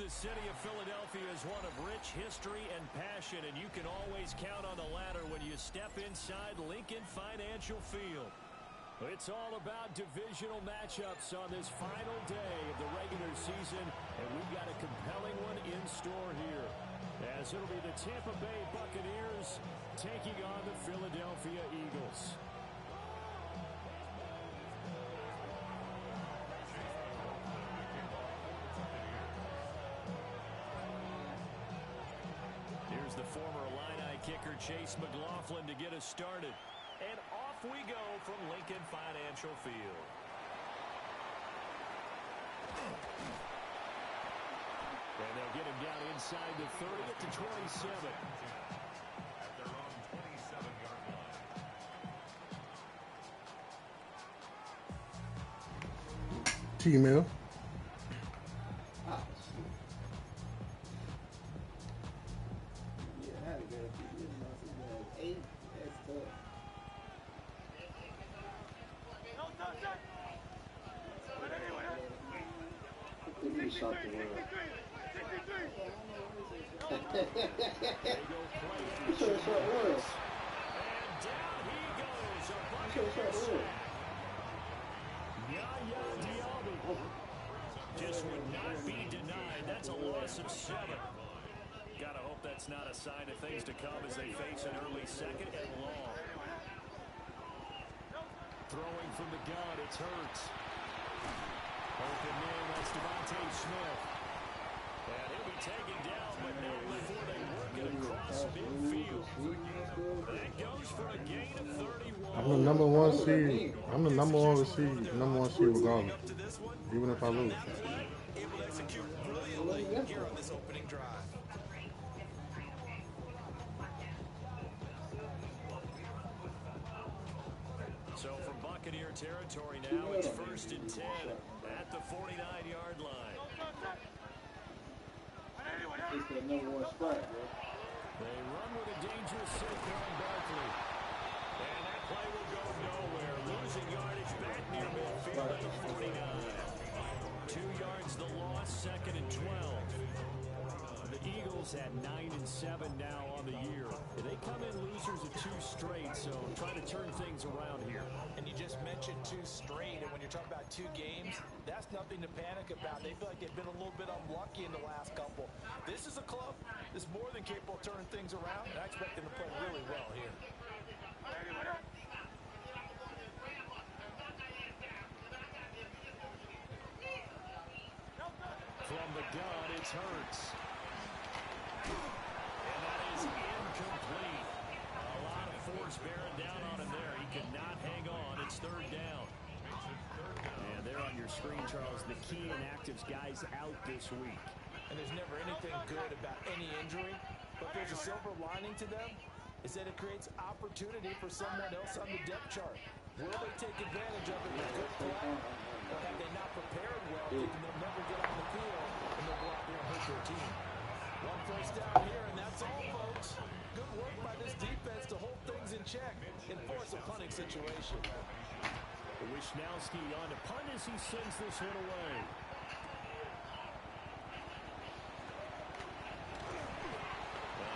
The city of Philadelphia is one of rich history and passion, and you can always count on the latter when you step inside Lincoln Financial Field. It's all about divisional matchups on this final day of the regular season, and we've got a compelling one in store here, as it'll be the Tampa Bay Buccaneers taking on the Philadelphia Eagles. Here's the former Illini kicker Chase McLaughlin to get us started. And off we go from Lincoln Financial Field. And they'll get him down inside the 30 at the 27. At their own 27-yard line. T-Mill. Just would not be denied. That's a loss of 7. Gotta hope that's not a sign of things to come as they face an early second and long. Throwing from the gun, it's Hurts. Open man, that's Devontae Smith. And he'll be taken down, but not before they work it across midfield. That goes for a gain of 31. I'm the number one seed. I'm the number one seed. Number one seed regardless. Even if I lose. Able to execute brilliantly here on this opening drive. So from Buccaneer territory now, it's 1st and 10 at the 49-yard line. It's the number one spot, bro. They run with a dangerous Saquon Barkley. And that play will go nowhere. Losing yardage back near midfield at the 49. 2 yards the loss, 2nd and 12. The Eagles at 9 and 7 now on the year. They come in losers of 2 straight, so try to turn things around here. And you just mentioned 2 straight, and when you're talking about 2 games, that's nothing to panic about. They feel like they've been a little bit unlucky in the last couple. This is a club that's more than capable of turning things around, and I expect them to play really well here. From the gun, it's Hurts. And that is incomplete. A lot of force bearing down on him there. He could not hang on. It's 3rd down. And there on your screen, Charles, the key inactives guys out this week. And there's never anything good about any injury, but there's a silver lining to them, is that it creates opportunity for someone else on the depth chart. Will they take advantage of it with good play, or have they not prepared well, thinking they'll never get on the field, and they'll go out there and hurt their team? 1 first down here, and that's all, folks. Good work by this defense to hold things in check and force a punting situation. Wishnowski on to punt as he sends this one away.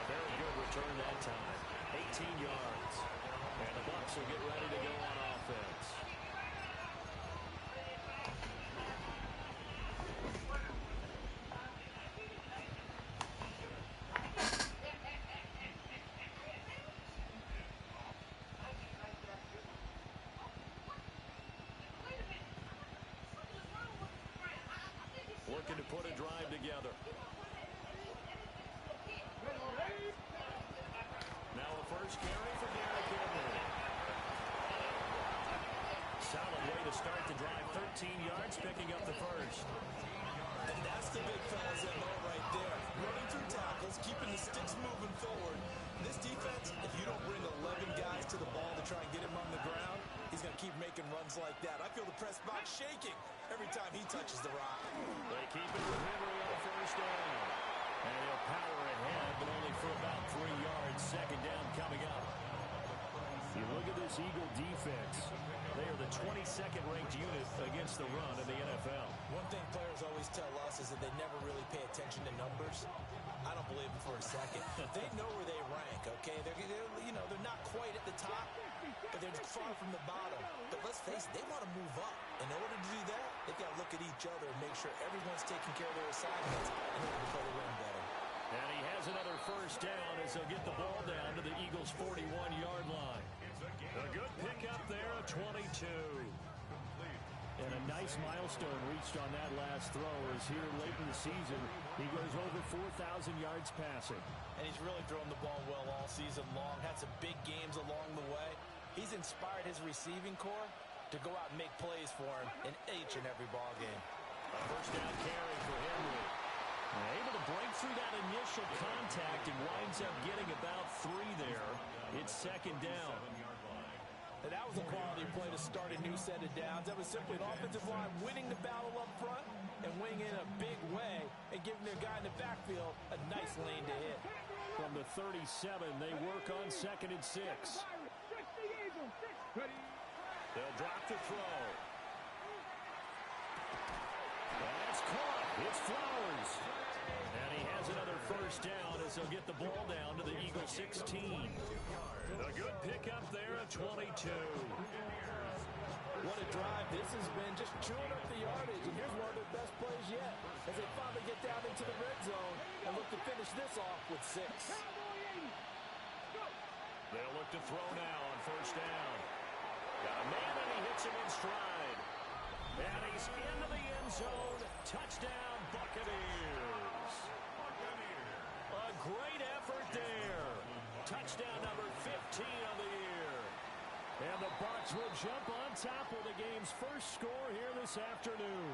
Very good return that time. 18 yards. And the Bucs will get ready to go on offense. Looking to put a drive together. Now a first carry for Derrick Henry. Solid way to start the drive. 13 yards, picking up the first. And that's the big fellas in there right there. Running through tackles, keeping the sticks moving forward. This defense, if you don't bring 11 guys to the ball to try and get him on the ground, he's going to keep making runs like that. I feel the press box shaking every time he touches the rock. They keep it with Henry on 1st down. And he'll power ahead, but only for about 3 yards. 2nd down coming up. You look at this Eagle defense. They are the 22nd ranked unit against the run in the NFL. One thing players always tell us is that they never really pay attention to numbers. I don't believe them for a second. They know where they rank, okay? They're not quite at the top, but they're far from the bottom. But let's face it, they want to move up. In order to do that, they've got to look at each other and make sure everyone's taking care of their assignments in order to play the run better. And he has another first down as he'll get the ball down to the Eagles' 41-yard line. A good pickup there, a 22. And a nice milestone reached on that last throw as here late in the season, he goes over 4,000 yards passing. And he's really thrown the ball well all season long, had some big games along the way. He's inspired his receiving corps to go out and make plays for him in each and every ball game. A first down carry for Henry. Able to break through that initial contact and winds up getting about 3 there. It's second down. And that was a quality play to start a new set of downs. That was simply an offensive line winning the battle up front and winning in a big way and giving their guy in the backfield a nice lane to hit. From the 37, they work on 2nd and 6. They'll drop the throw. That's caught. It's Flowers. And he has another first down as he'll get the ball down to the Eagles' 16. A good pickup there at 22. What a drive this has been, just chewing up the yardage. And here's one of their best plays yet as they finally get down into the red zone and look to finish this off with 6. They'll look to throw now on first down. Got a man and he hits him in stride. And he's into the end zone. Touchdown, Buccaneers. A great effort there. Touchdown number 15 on the year. And the Bucs will jump on top of the game's first score here this afternoon.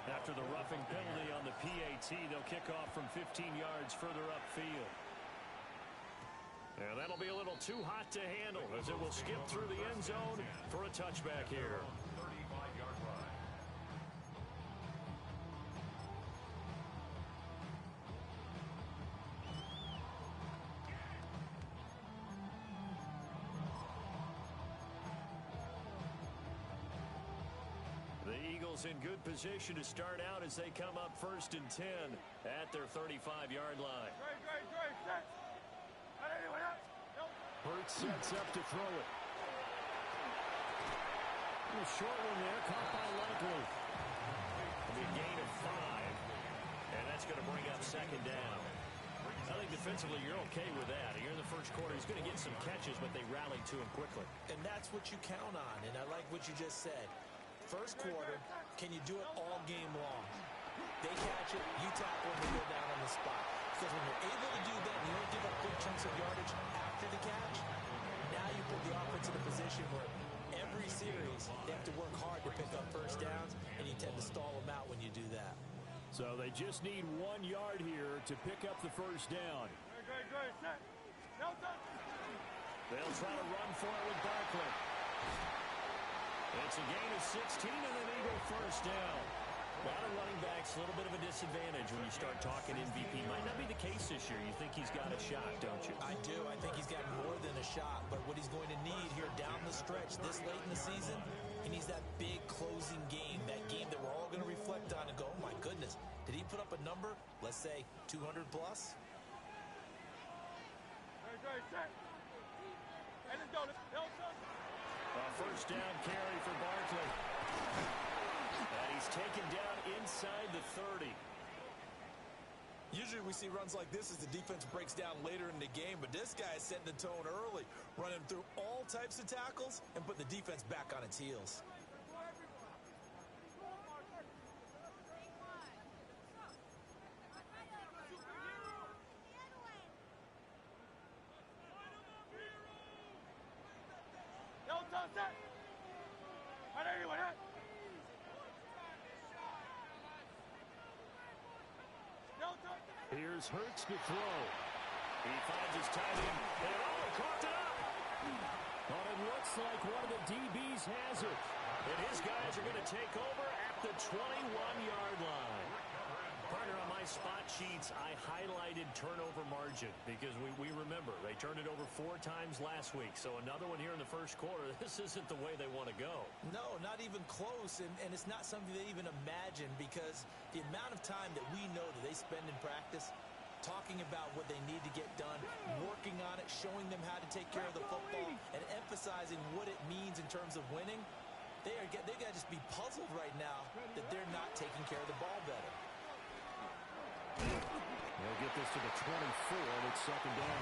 After the roughing penalty on the PAT, they'll kick off from 15 yards further upfield. And that'll be a little too hot to handle as it will skip through the end zone for a touchback here. The Eagles in good position to start out as they come up 1st and 10 at their 35-yard line. Hurts sets up to throw it. A short one there, caught by Likely. It'll be a gain of 5, and that's going to bring up 2nd down. I think defensively you're okay with that. Here in the first quarter, he's going to get some catches, but they rallied to him quickly. And that's what you count on, and I like what you just said. First quarter, can you do it all game long? They catch it, you tackle them, and go down on the spot. Because when you're able to do that, and you don't give up big chunks of yardage after the catch, now you put the offense in a position where every series they have to work hard to pick up first downs, and you tend to stall them out when you do that. So they just need 1 yard here to pick up the first down. They'll try to run for it with Barkley. It's a gain of 16 and an Eagle first down. A lot of running backs, a little bit of a disadvantage when you start talking MVP. Might not be the case this year. You think he's got a shot, don't you? I do. I think he's got more than a shot. But what he's going to need here down the stretch this late in the season, he needs that big closing game, that game that we're all going to reflect on and go, oh, my goodness, did he put up a number, let's say, 200 plus? A first down carry for Barkley. And he's taken down inside the 30. Usually we see runs like this as the defense breaks down later in the game, but this guy is setting the tone early, running through all types of tackles and put the defense back on its heels. Here's Hurts to throw. He finds his tight end. And he caught it up. But it looks like one of the DBs has it. And his guys are going to take over at the 21-yard line. Partner, on my my spot sheets, I highlighted turnover margin because we remember they turned it over 4 times last week. So another one here in the first quarter. This isn't the way they want to go. No, not even close, and it's not something they even imagine because the amount of time that we know that they spend in practice talking about what they need to get done, working on it, showing them how to take care of the football, and emphasizing what it means in terms of winning. They got to just be puzzled right now that they're not taking care of the ball better. They'll get this to the 24, and it's second down.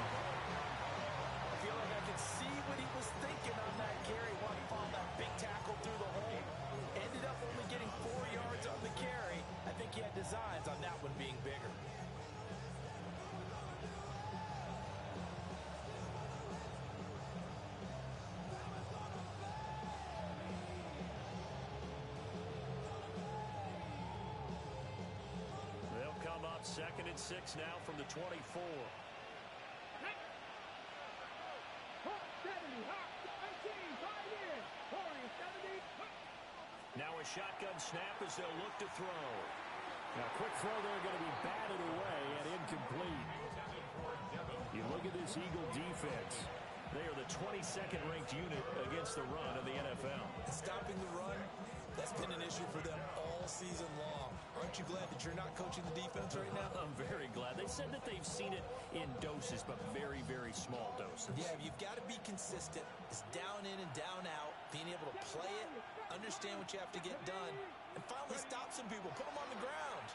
I feel like I could see what he was thinking on that carry. Wanted to follow that big tackle through the hole. Ended up only getting 4 yards on the carry. I think he had designs on that one being bigger. Second and 6 now from the 24. Now a shotgun snap as they'll look to throw. Now quick throw there, going to be batted away and incomplete. You look at this Eagle defense. They are the 22nd ranked unit against the run of the NFL. Stopping the run, that's been an issue for them all season long. Aren't you glad that you're not coaching the defense right now? I'm very glad. They said that they've seen it in doses, but very, very small doses. Yeah, you've got to be consistent. It's down in and down out, being able to play it, understand what you have to get done, and finally stop some people, put them on the ground.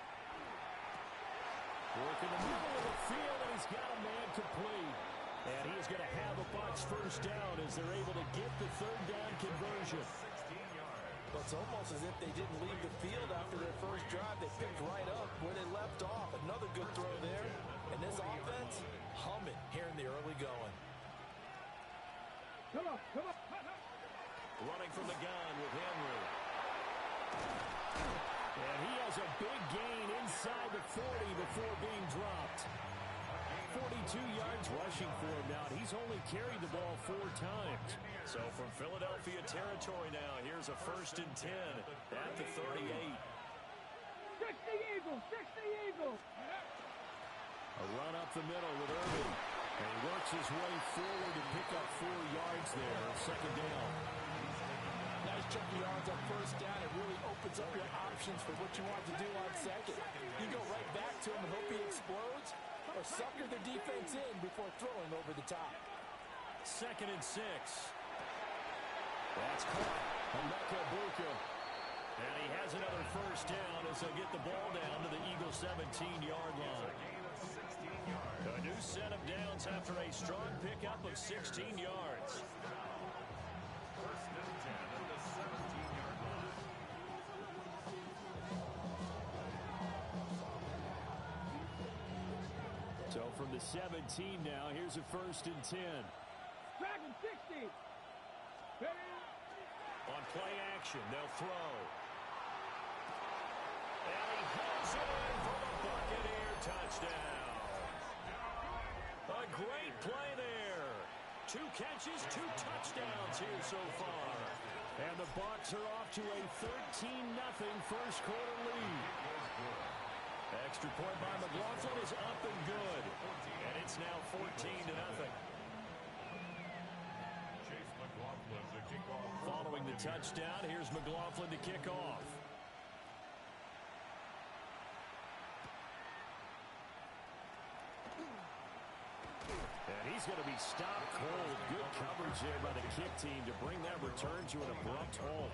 Work in the middle of the field, and he's got a man complete. And he is going to have a Bucs first down as they're able to get the third down conversion. Well, it's almost as if they didn't leave the field after their first drive. They picked right up where they left off. Another good throw there. And this offense, humming here in the early going. Come on. Running from the gun with Henry. And he has a big gain inside the 40 before being dropped. 42 yards rushing for him now. He's only carried the ball 4 times. So from Philadelphia territory now, here's a 1st and 10 at the 38. 60 Eagles. A run up the middle with Irving. And he works his way forward to pick up 4 yards there. Second down. Nice chunk of yards on first down. It really opens up your options for what you want to do on second. You go right back to him and hope he explodes, or sucker the defense in before throwing over the top. 2nd and 6. That's caught. Emeka Buka. And he has another first down as they'll get the ball down to the Eagles' 17-yard line. A new set of downs after a strong pickup of 16 yards. So from the 17 now, here's a 1st and 10. Dragon 60. On play action, they'll throw. And he hauls it in for the Buccaneer touchdown. A great play there. 2 catches, 2 touchdowns here so far. And the Bucs are off to a 13-0 first quarter lead. Extra point by McLaughlin is up and good. And it's now 14-0. Following the touchdown, here's McLaughlin to kick off. And he's going to be stopped cold. Good coverage there by the kick team to bring that return to an abrupt halt.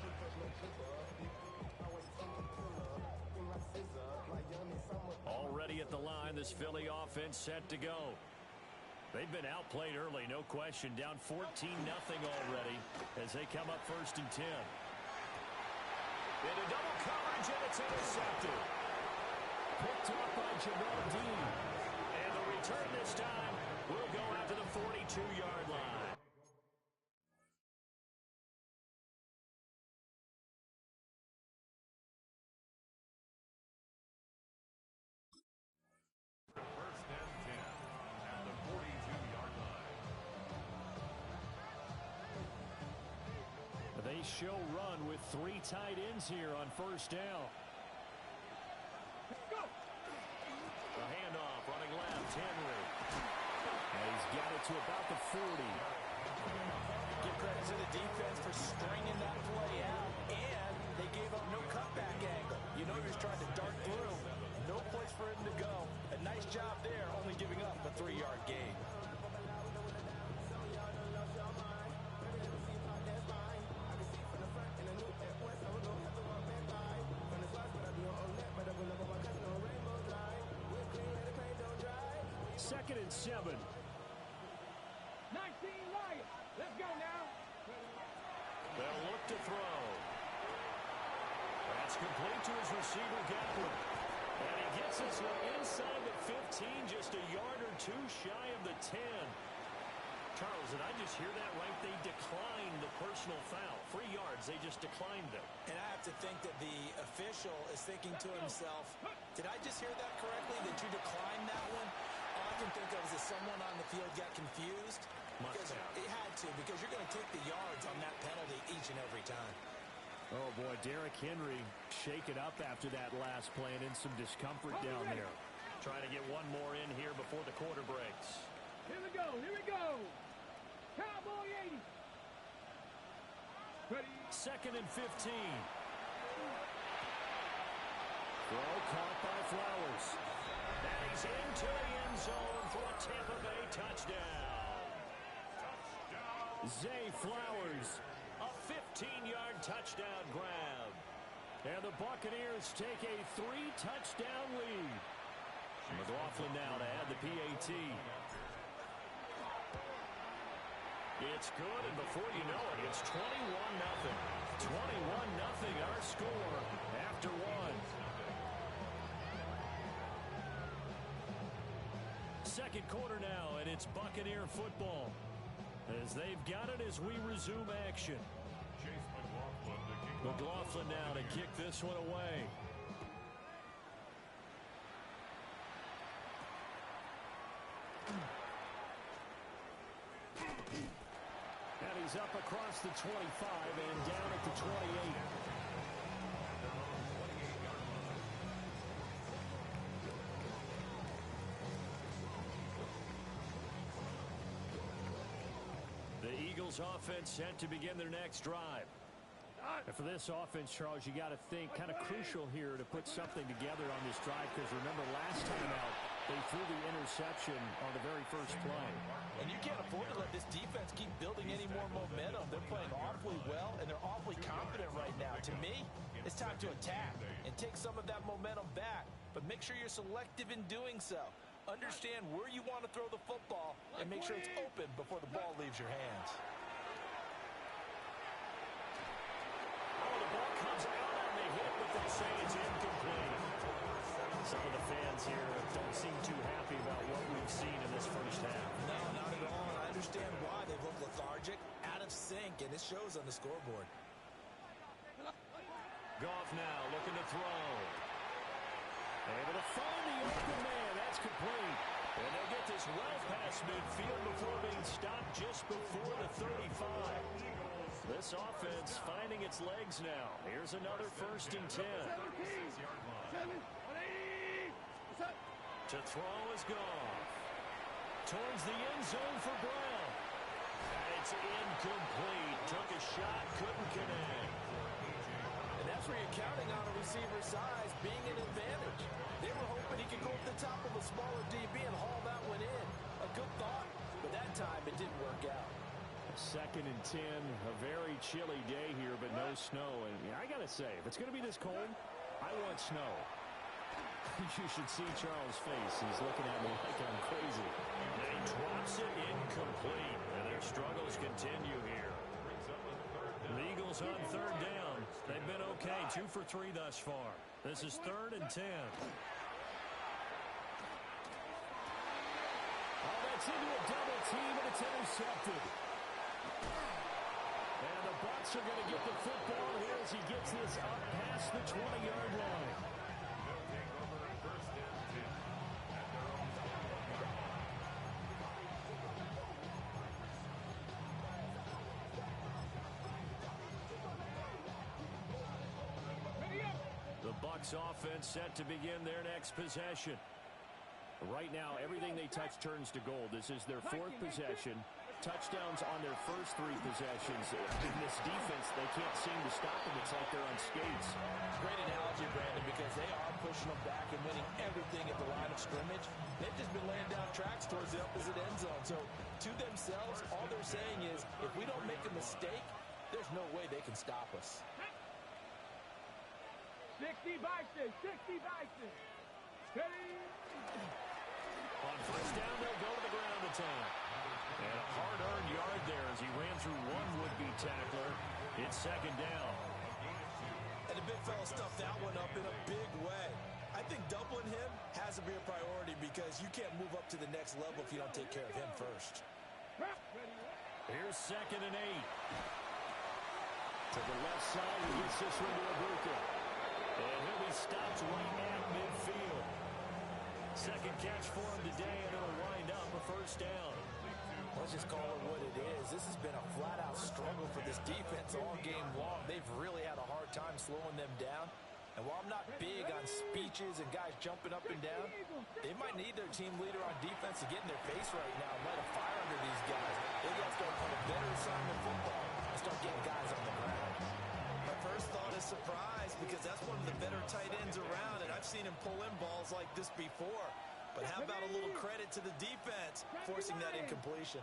Already at the line, this Philly offense set to go. They've been outplayed early, no question. Down 14-0 already as they come up 1st and 10. Into double coverage, and it's intercepted. Picked off by Jamel Dean. And the return this time will go out to the 42-yard line. They show run with 3 tight ends here on 1st down. to about the 40. Give credit to the defense for stringing that play out, and they gave up no cutback angle. You know he was trying to dart through. No place for him to go. A nice job there, only giving up a 3-yard gain. Second and 7. 19 Lions. Let's go now. They'll look to throw. That's complete to his receiver, Gatlin. And he gets this one inside the 15, just a yard or two shy of the 10. Charles, did I just hear that right? They declined the personal foul. 3 yards, they just declined them. And I have to think that the official is thinking to himself, did I just hear that correctly, that you declined that one? All I can think of is that someone on the field got confused. Because it had to, because you're going to take the yards on that penalty each and every time. Oh, boy, Derrick Henry shaken up after that last play and in some discomfort down there. Trying to get one more in here before the quarter breaks. Here we go. Here we go. Cowboy 80. Ready. Second and 15. Throw caught by Flowers. And he's into the end zone for a Tampa Bay touchdown. Zay Flowers, a 15-yard touchdown grab. And the Buccaneers take a 3-touchdown lead. McLaughlin now to add the PAT. It's good, and before you know it, it's 21-0. 21-0 our score after one. Second quarter now, and it's Buccaneer football. As they've got it as we resume action. McLaughlin now to kick this one away. And he's up across the 25 and down at the 28. The Eagles offense set to begin their next drive. And for this offense, Charles, you got to think kind of crucial here to put something together on this drive, because remember last time out, they threw the interception on the very first play. And you can't afford to let this defense keep building any more momentum. They're playing awfully well, and they're awfully confident right now. To me, it's time to attack and take some of that momentum back. But make sure you're selective in doing so. Understand where you want to throw the football and make sure it's open before the ball leaves your hands. Oh, the ball comes out on the hit, but they say it's incomplete. Some of the fans here don't seem too happy about what we've seen in this first half. No, not at all. And I understand why. They've looked lethargic, out of sync, and it shows on the scoreboard. Goff now looking to throw. Able to find the open man. That's complete. And they'll get this well past midfield before being stopped just before the 35. This offense finding its legs now. Here's another 1st and 10. 180. To throw is Goff. Towards the end zone for Brown. And it's incomplete. Took a shot, couldn't connect. And that's where you're counting on a receiver's size being an advantage. They were hoping he could go up the top of a smaller DB and haul that one in. A good thought, but that time it didn't work out. 2nd and 10, a very chilly day here, but no snow. And I got to say, if it's going to be this cold, I want snow. You should see Charles' face. He's looking at me like I'm crazy. And he drops it incomplete. And their struggles continue here. The Eagles on 3rd down. They've been okay, 2 for 3 thus far. This is 3rd and 10. Oh, that's into a double team, and it's intercepted. And the Bucs are going to get the football here as he gets this up past the 20-yard line. The Bucs offense set to begin their next possession. Right now, everything they touch turns to gold. This is their fourth possession. Touchdowns on their first 3 possessions. In this defense, they can't seem to stop them. It's like they're on skates. Great analogy, Brandon, because they are pushing them back and winning everything at the line of scrimmage. They've just been laying down tracks towards the opposite end zone. So to themselves, all they're saying is, if we don't make a mistake, there's no way they can stop us. 60 Vikings, 60 Vikings. Steady. On first down, they'll go to the ground attack. And a hard-earned yard there as he ran through one would-be tackler. It's second down. And the big fella stuffed that one up in a big way. I think doubling him has to be a priority because you can't move up to the next level if you don't take care of him first. Here's 2nd and 8. To the left side, he gets this one to Ibuka. And he'll be stopped right at midfield. Second catch for him today, and it'll wind up a first down. Let's just call it what it is. This has been a flat-out struggle for this defense all game long. They've really had a hard time slowing them down. And while I'm not big on speeches and guys jumping up and down, they might need their team leader on defense to get in their face right now and light a fire under these guys. They got to start playing a better assignment football and start getting guys on the ground. My first thought is surprise because that's one of the better tight ends around, and I've seen him pull in balls like this before. But how about a little credit to the defense forcing that incompletion?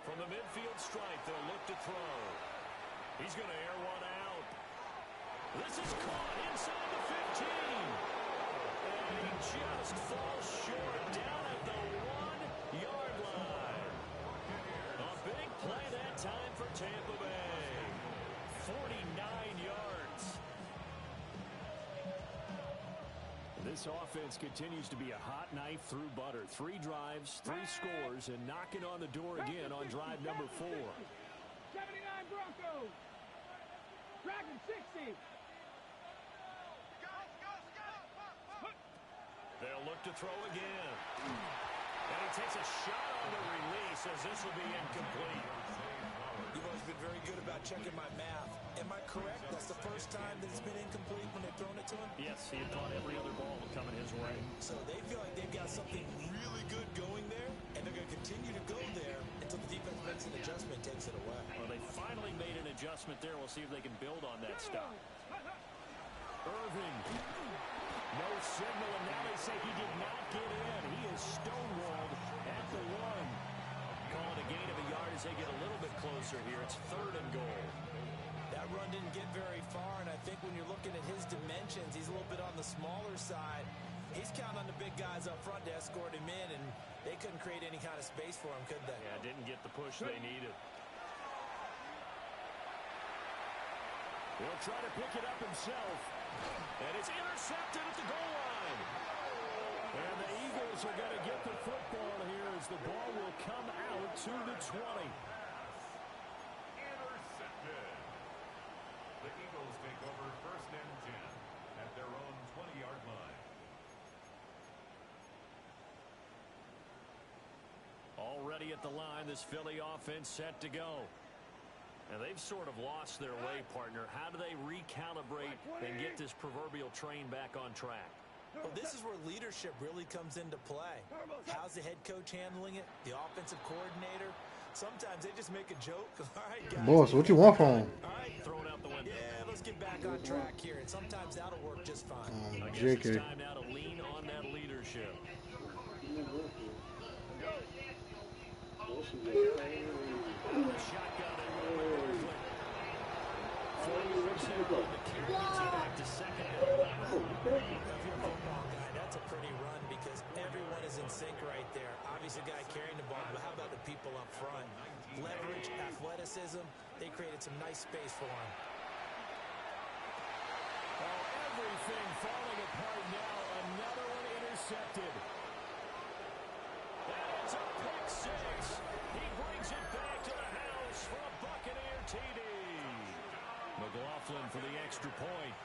From the midfield stripe, they'll look to throw. He's going to air one out. This is caught inside the 15. And he just falls short down at the 1-yard line. A big play that time for Tampa Bay. 49 yards. This offense continues to be a hot knife through butter. 3 drives, 3 scores, and knocking on the door again on drive number 4. 79 Broncos. Dragon 60. They'll look to throw again. And he takes a shot on the release as this will be incomplete. You've always been very good about checking my math. Am I correct? That's the first time that it's been incomplete when they've thrown it to him? Yes, he had caught every other ball coming his way. So they feel like they've got something really good going there, and they're going to continue to go there until the defense makes an adjustment, takes it away. Well, they finally made an adjustment there. We'll see if they can build on that stuff. Irving. No signal, and now they say he did not get in. He is stonewalled at the 1. Calling a gain of a yard as they get a little bit closer here. It's 3rd and goal. That run didn't get very far, and I think when you're looking at his dimensions, he's a little bit on the smaller side. He's counting on the big guys up front to escort him in, and they couldn't create any kind of space for him, could they? Yeah, didn't get the push they needed. He'll try to pick it up himself. And it's intercepted at the goal line. And the Eagles are going to get the football here as the ball will come out to the 20. Intercepted. The Eagles take over 1st and 10 at their own 20-yard line. Already at the line, this Philly offense set to go. And they've sort of lost their way, partner. How do they recalibrate and get this proverbial train back on track? Well, this is where leadership really comes into play. How's the head coach handling it? The offensive coordinator? Sometimes they just make a joke. All right, guys. Boss, what you want from him? All right, Throw it out the window. yeah, let's get back on track here. And sometimes that'll work just fine. I guess it's JK. time now to lean on that leadership. Shotgun and run with Barkley. 40% on the carry gets you back to 2nd and 11. If you're a football guy, that's a pretty run because everyone is in sync right there. Obviously, the guy carrying the ball, but how about the people up front? Leverage, athleticism, they created some nice space for him. Oh, everything falling apart now. Another one intercepted. And it's a pick 6. He brings it back to the house for a Buccaneer TD. McLaughlin for the extra point.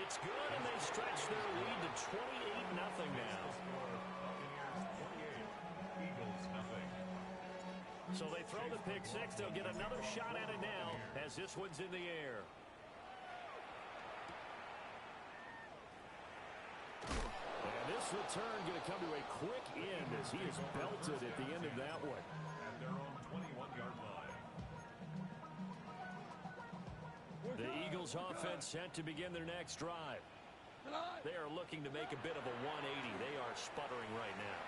It's good, and they stretch their lead to 28-0 now. Buccaneers 28, Eagles nothing. So they throw the pick six. They'll get another shot at it now as this one's in the air. And this return going to come to a quick end as he is belted at the end of that one. At their own 21-yard line. The Eagles offense set to begin their next drive. They are looking to make a bit of a 180. They are sputtering right now.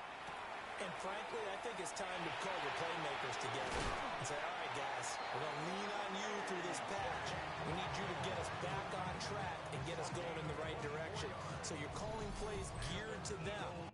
And frankly, I think it's time to call the playmakers together and say, all right, guys, we're going to lean on you through this patch. We need you to get us back on track and get us going in the right direction. So you're calling plays geared to them.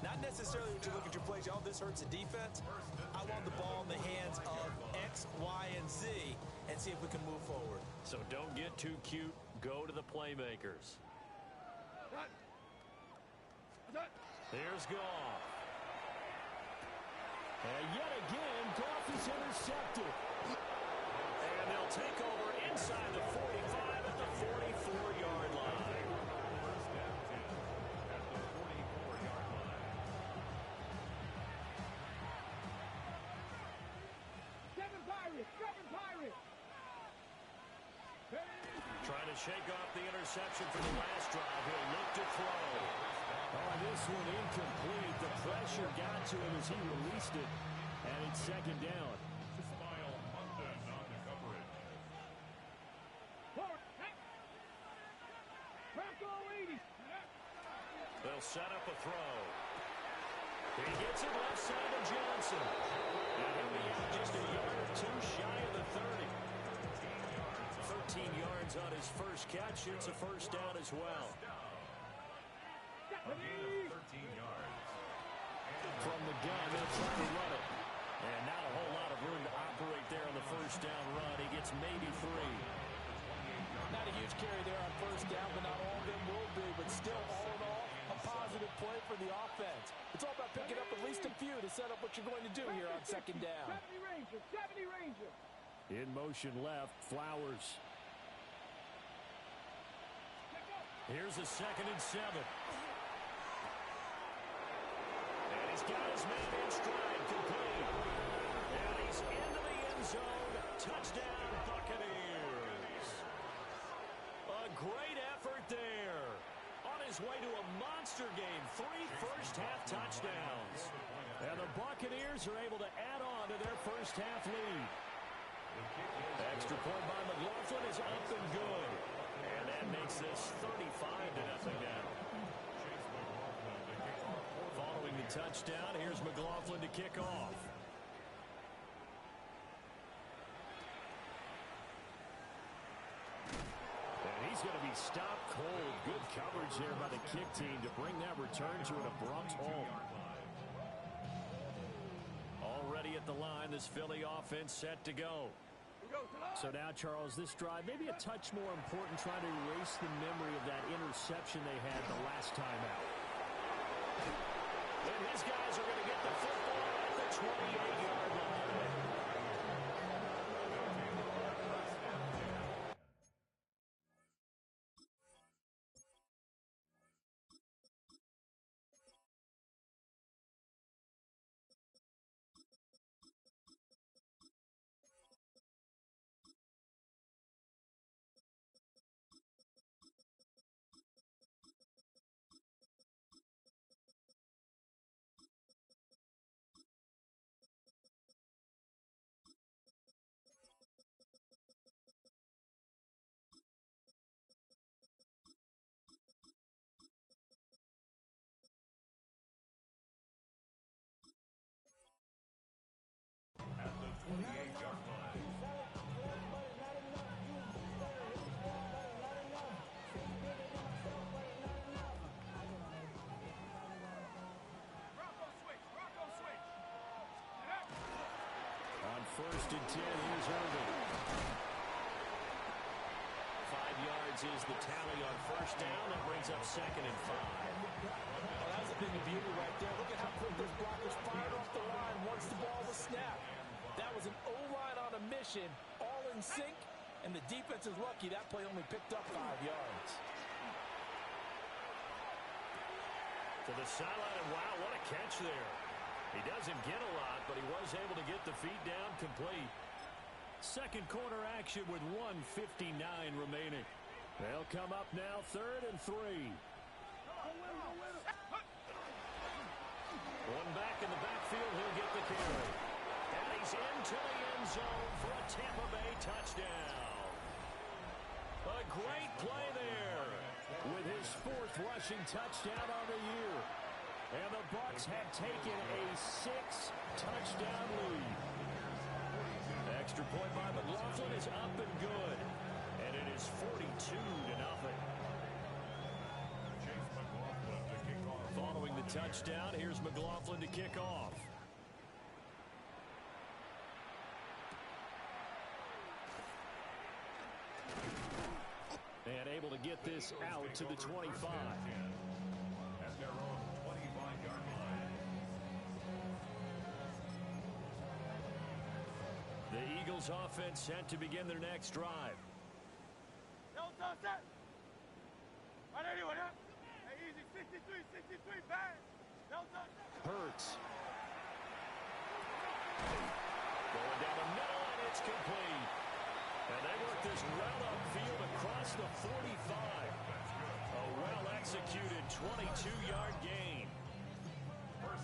Not necessarily when you look at your plays, oh, this hurts the defense. I want the ball in the hands of X, Y, and Z and see if we can move forward. So don't get too cute. Go to the playmakers. There's Goff. And yet again, Goff is intercepted. And they'll take over inside the 45 at the 44-yard line. First and 10 at the 44-yard line. Seven Pirates. Trying to shake off the interception from the last drive. He'll look to throw. Oh, this one incomplete. The pressure got to him as he released it. And it's second down. Smile London on the coverage. They'll set up a throw. He gets it left side to Johnson. And he'll be out just a yard or two shy of the 30. 13 yards on his first catch. It's a first down as well. A gain of 13 yards. From the gun, they'll try to run it. And not a whole lot of room to operate there on the first down run. He gets maybe 3. Not a huge carry there on first down, but not all of them will be. But still, all in all, a positive play for the offense. It's all about picking up at least a few to set up what you're going to do here on second down. 70 Ranger. In motion left, Flowers. Here's a 2nd and 7. And he's got his man in stride, complete. And he's into the end zone. Touchdown, Buccaneers. A great effort there. On his way to a monster game. 3 first-half touchdowns. And the Buccaneers are able to add on to their first-half lead. Extra point by McLaughlin is up and good. And that makes this 35-0 now. Following the touchdown, here's McLaughlin to kick off. And he's going to be stopped cold. Good coverage there by the kick team to bring that return to an abrupt halt. Already at the line, this Philly offense set to go. So now, Charles, this drive maybe a touch more important, trying to erase the memory of that interception they had the last time out. And his guys are going to get the football at the 28-yard line. 1st and 10. Here's Irving. 5 yards is the tally on 1st down. That brings up 2nd and 5. Well, that's a thing of beauty right there. Look at how quick those blockers fired off the line once the ball was snapped. That was an O-line on a mission, all in sync, and the defense is lucky that play only picked up 5 yards. To the sideline, and wow, what a catch there. He doesn't get a lot, but he was able to get the feet down complete. Second quarter action with 1:59 remaining. They'll come up now, 3rd and 3. One back in the backfield, he'll get the carry. And he's into the end zone for a Tampa Bay touchdown. A great play there with his 4th rushing touchdown on the year. And the Bucs have taken a 6-touchdown lead. Extra point by McLaughlin is up and good. And it is 42-0. Following the touchdown, here's McLaughlin to kick off. And able to get this out to the 25. At their own 25-yard line. The Eagles offense set to begin their next drive. Hurts. Going down the middle, and it's complete. And they work this route upfield across the 45. A well-executed 22-yard gain.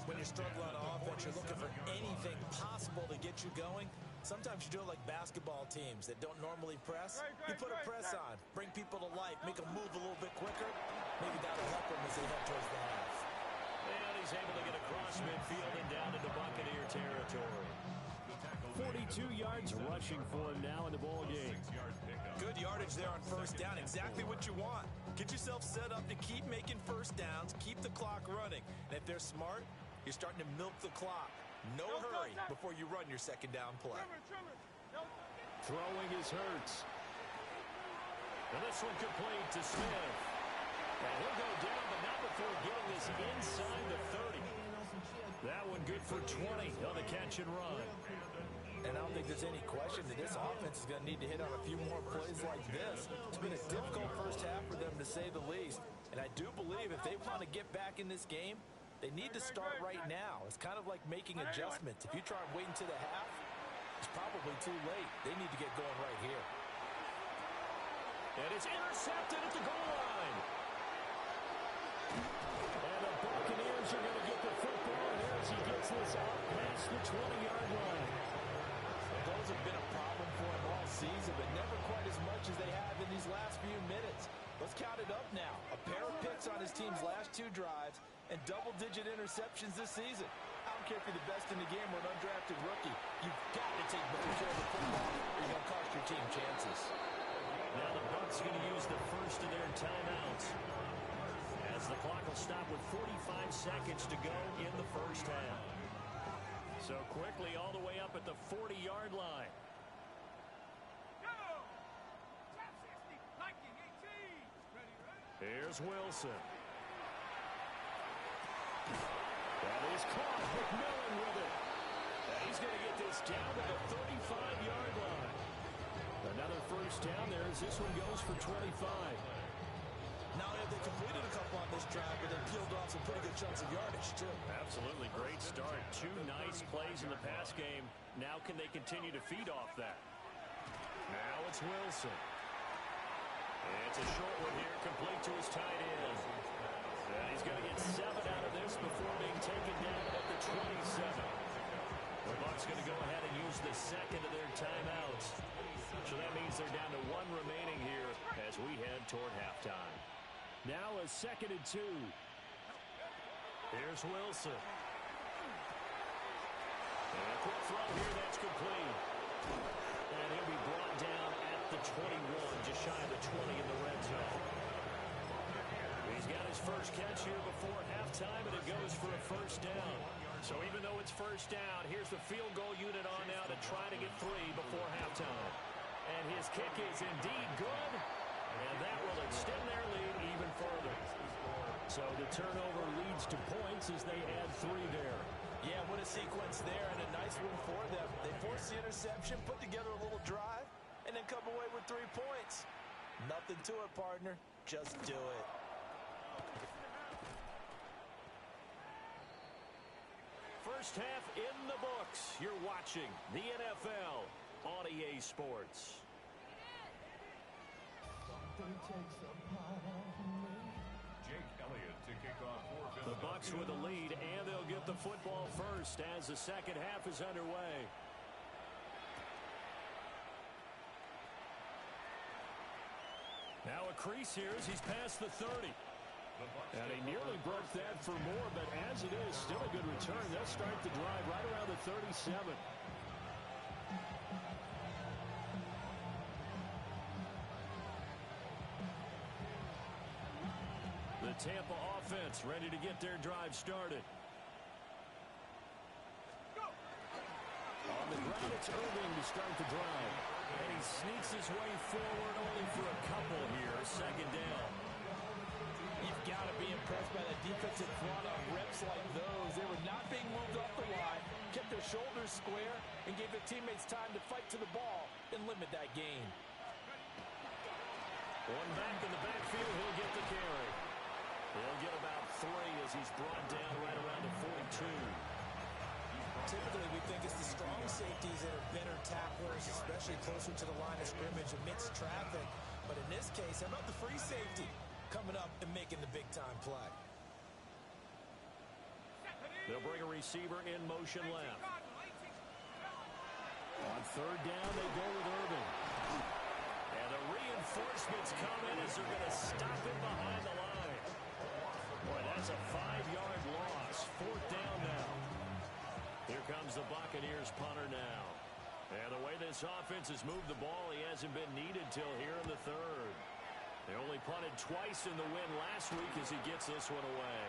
When you're struggling on offense, you're looking for anything possible to get you going. Sometimes you do it like basketball teams that don't normally press. You put a press on, bring people to life, make them move a little bit quicker. Maybe that'll help them as they head towards the half. And he's able to get across midfield and down into Buccaneer territory. 42 yards rushing for him now in the ball game. Good yardage there on 1st down. Exactly what you want. Get yourself set up to keep making 1st downs, keep the clock running. And if they're smart, you're starting to milk the clock. No hurry before you run your 2nd down play. Throwing is Hurts. And this one complete to Smith. And he'll go down, but not before getting this inside the 30. That one good for 20 on the catch and run. And I don't think there's any question that this offense is going to need to hit on a few more plays like this. It's been a difficult 1st half for them, to say the least. And I do believe if they want to get back in this game, they need to start right now. It's kind of like making adjustments. If you try and wait until the half, it's probably too late. They need to get going right here. And it's intercepted at the goal line. And the Buccaneers are going to get the football here as he gets this out past the 20-yard line. Those have been a problem for him all season, but never quite as much as they have in these last few minutes. Let's count it up now. A pair of picks on his team's last 2 drives and double-digit interceptions this season. I don't care if you're the best in the game or an undrafted rookie. You've got to take better care of the football or you're going to cost your team chances. Now the Bucs going to use the first of their timeouts, as the clock will stop with 45 seconds to go in the 1st half. So quickly all the way up at the 40-yard line. Here's Wilson. That is caught. McMillan with it. And he's going to get this down to the 35-yard line. Another 1st down there as this one goes for 25. Now they completed a couple on this drive, but they peeled off some pretty good chunks of yardage, too. Absolutely great start. 2 nice plays in the pass game. Now can they continue to feed off that? Now it's Wilson. It's a short one here, complete to his tight end. And he's going to get 7 out of this before being taken down at the 27. The Bucs going to go ahead and use the 2nd of their timeouts. So that means they're down to 1 remaining here as we head toward halftime. Now a 2nd and 2. Here's Wilson. And a quick throw here, that's complete. And he'll be brought down at the 21, just shy of the 20 in the red zone. He's got his first catch here before halftime, and it goes for a 1st down. So even though it's first down, here's the field goal unit on now to try to get 3 before halftime. And his kick is indeed good, and that will extend their lead even further. So the turnover leads to points as they add 3 there. Yeah, what a sequence there, and a nice one for them. They force the interception, put together a little drive, and then come away with 3 points. Nothing to it, partner. Just do it. First half in the books. You're watching the NFL on EA Sports. Jake Elliott to kick off for The Bucs with the lead, and they'll get the football first as the second half is underway. Now a crease here as he's past the 30. And he nearly broke that for more, but as it is, still a good return. They'll start the drive right around the 37. The Tampa offense ready to get their drive started. On the ground, it's Irving to start the drive. And he sneaks his way forward only for a couple here. Second down. You've got to be impressed by the defensive front on reps like those. They were not being moved off the line, kept their shoulders square, and gave their teammates time to fight to the ball and limit that gain. One back in the backfield, he'll get the carry. He'll get about 3 as he's brought down right around the 42. Typically, we think it's the strong safeties that are better tacklers, especially closer to the line of scrimmage amidst traffic. But in this case, how about the free safety coming up and making the big-time play? They'll bring a receiver in motion left. On third down, they go with Irving. And the reinforcements come in as they're going to stop him behind the line. Boy, that's a 5-yard loss. Fourth down now. Here comes the Buccaneers punter now. And the way this offense has moved the ball, he hasn't been needed till here in the third. They only punted twice in the win last week as he gets this one away.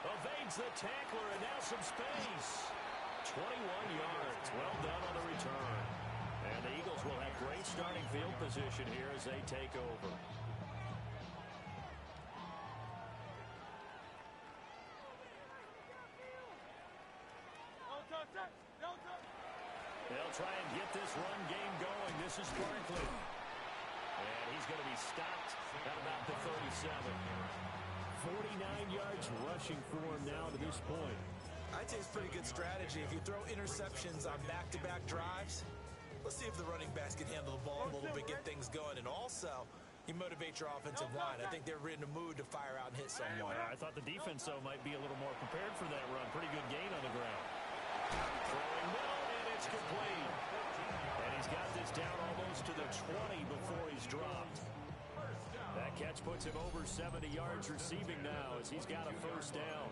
Evades the tackler, and now some space. 21 yards. Well done on the return. And the Eagles will have great starting field position here as they take over. They'll try and get this run game going. This is Barkley. And he's going to be stopped at about the 37. 49 yards rushing for him now to this point. I'd say it's pretty good strategy. If you throw interceptions on back-to-back drives, let's see if the running backs can handle the ball a little bit, get things going. And also, you motivate your offensive line. I think they're in a mood to fire out and hit someone. I thought the defense, though, might be a little more prepared for that run. Pretty good gain on the ground. Throwing middle, and it's complete. And he's got this down almost to the 20 before he's dropped. That catch puts him over 70 yards receiving now as he's got a first down.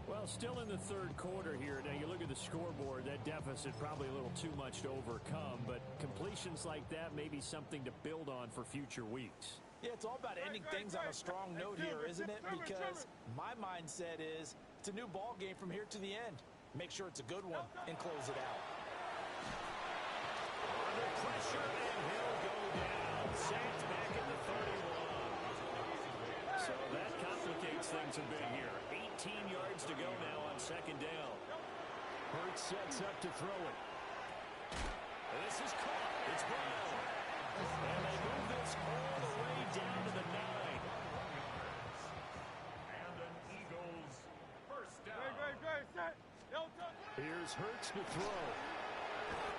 Well, still in the third quarter here. Now, you look at the scoreboard, that deficit probably a little too much to overcome, but completions like that may be something to build on for future weeks. Yeah, it's all about ending things on a strong note here, isn't it? Because my mindset is it's a new ball game from here to the end. Make sure it's a good one and close it out. Under pressure, and he'll go down. Sacked back at the 31. So that complicates things a bit here. 18 yards to go now on second down. Hurts sets up to throw it. And this is caught. It's Brown. And they move this all the way down to the 9. And an Eagles first down. Here's Hurts to throw.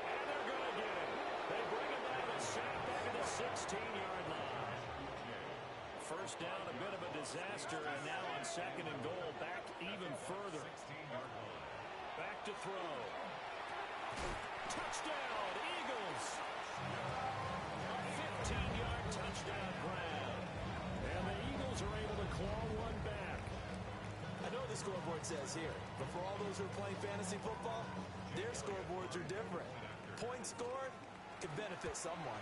And they're going to get it. They bring him down and sack back at the 16-yard line. First down, a bit of a disaster, and now on second and goal, back even further. Back to throw. Touchdown, Eagles. 15-yard touchdown grab. And the Eagles are able to claw one back. I know what the scoreboard says here, but for all those who are playing fantasy football, their scoreboards are different. Points scored could benefit someone.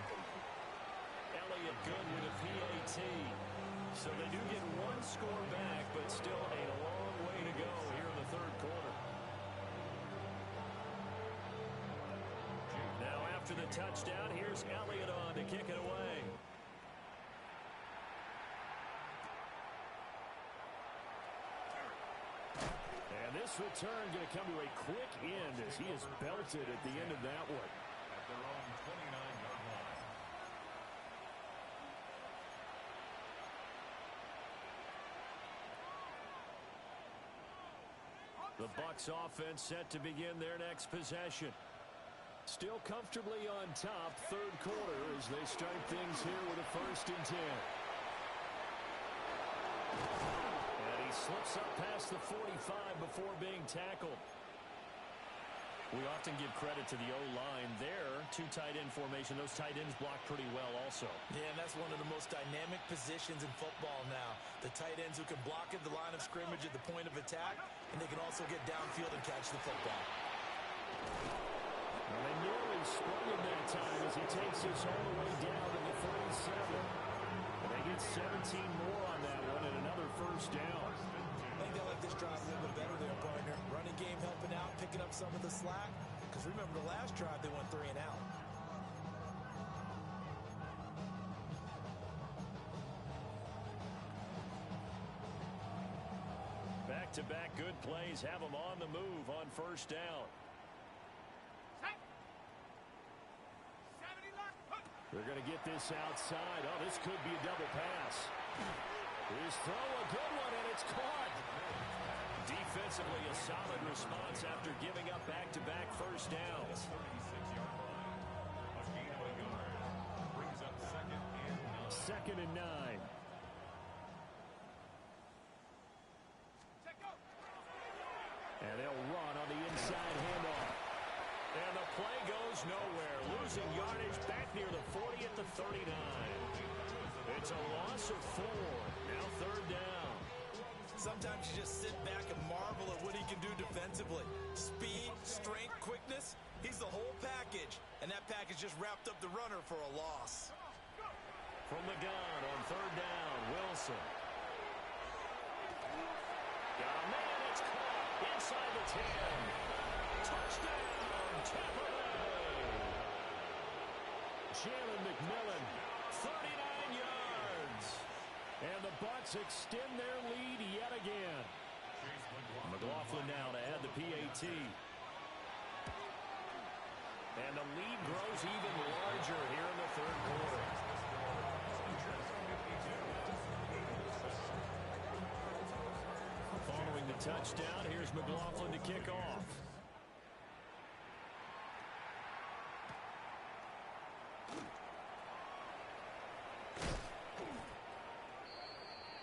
Elliott good with a PAT. So they do get one score back, but still a long way to go here in the third quarter. a touchdown. Here's Elliott on to kick it away. And this return going to come to a quick end as he is belted at the end of that one. At their own 29-yard line. The Bucs offense set to begin their next possession. Still comfortably on top, third quarter as they start things here with a 1st and 10. And he slips up past the 45 before being tackled. We often give credit to the O-line there. 2 tight end formation. Those tight ends block pretty well also. Yeah, and that's one of the most dynamic positions in football now. The tight ends who can block at the line of scrimmage at the point of attack, and they can also get downfield and catch the football. Well, they nearly sprung him that time as he takes this all the way down to the 37. And they get 17 more on that one and another 1st down. I think they like this drive a little bit better there, partner. Running game helping out, picking up some of the slack. Because remember, the last drive, they went 3 and out. Back-to-back good plays have them on the move on 1st down. They're going to get this outside. Oh, this could be a double pass. His throw, a good one, and it's caught. Defensively, a solid response after giving up back-to-back 1st downs. 36-yard line. A gain of a yard. Brings up 2nd and 9. 2nd and 9. And they'll run on the inside handoff. And the play goes nowhere. Losing yardage back near the 40 at the 39. It's a loss of 4. Now 3rd down. Sometimes you just sit back and marvel at what he can do defensively. Speed, strength, quickness. He's the whole package. And that package just wrapped up the runner for a loss. From the gun on 3rd down, Wilson. Got a man, it's caught inside the 10. Touchdown, Tampa Bay. Jalen McMillan, 39 yards. And the Bucs extend their lead yet again. McLaughlin now to add the PAT. And the lead grows even larger here in the 3rd quarter. Following the touchdown, here's McLaughlin to kick off.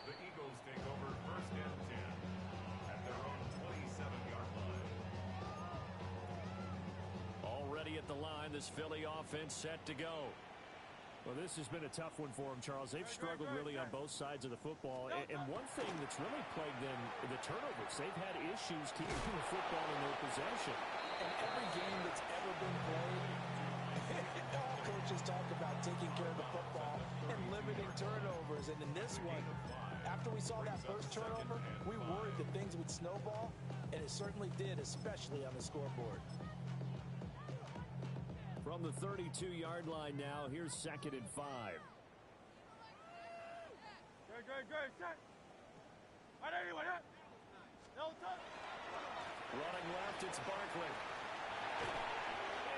The Eagles take over 1st and 10 at their own 27-yard line. Already at the line, this Philly offense set to go. Well, this has been a tough one for them, Charles. They've struggled really on both sides of the football. And one thing that's really plagued them, the turnovers. They've had issues keeping the football in their possession. In every game that's ever been played, all coaches talk about taking care of the football and limiting turnovers. And in this one, after we saw that first turnover, we worried that things would snowball, and it certainly did, especially on the scoreboard. From the 32-yard line now, here's 2nd and 5. Running left, it's Barkley.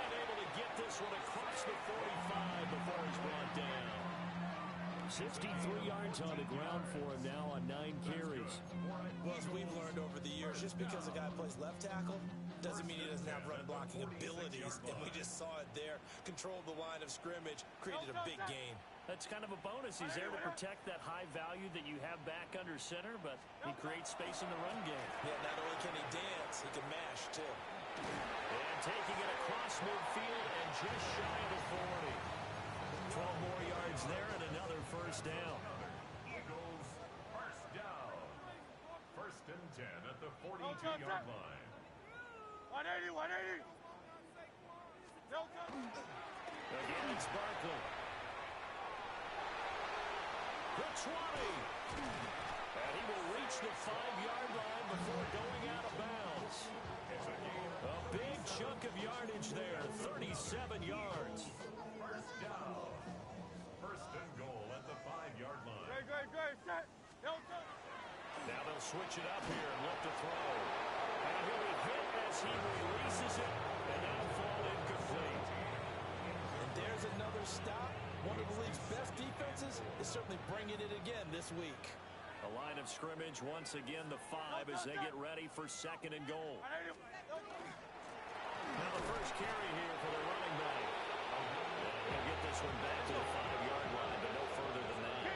And able to get this one across the 45 before he's brought down. 63 yards on the ground for him now on 9 carries. Well, as we've learned over the years, just because a guy plays left tackle doesn't mean he doesn't have run blocking abilities, and we just saw it there. Controlled the line of scrimmage, created a big gain. That's kind of a bonus. He's there to protect that high value that you have back under center, but he creates space in the run game. Yeah, not only can he dance, he can mash, too. And taking it across midfield and just shy of the 40. 12 more yards there and another 1st down. Eagles 1st down. 1st and 10 at the 42-yard line. 180. Again, it's Barkley. The 20. And he will reach the 5-yard line before going out of bounds. A big chunk of yardage there, 37 yards. They'll switch it up here and look to throw. And he'll be hit as he releases it, and that'll fall incomplete. And there's another stop. One of the league's best defenses is certainly bringing it again this week. A line of scrimmage once again, the 5 as they get ready for 2nd and goal. Now the first carry here for the running back. He'll get this one back to the 5-yard line, but no further than that.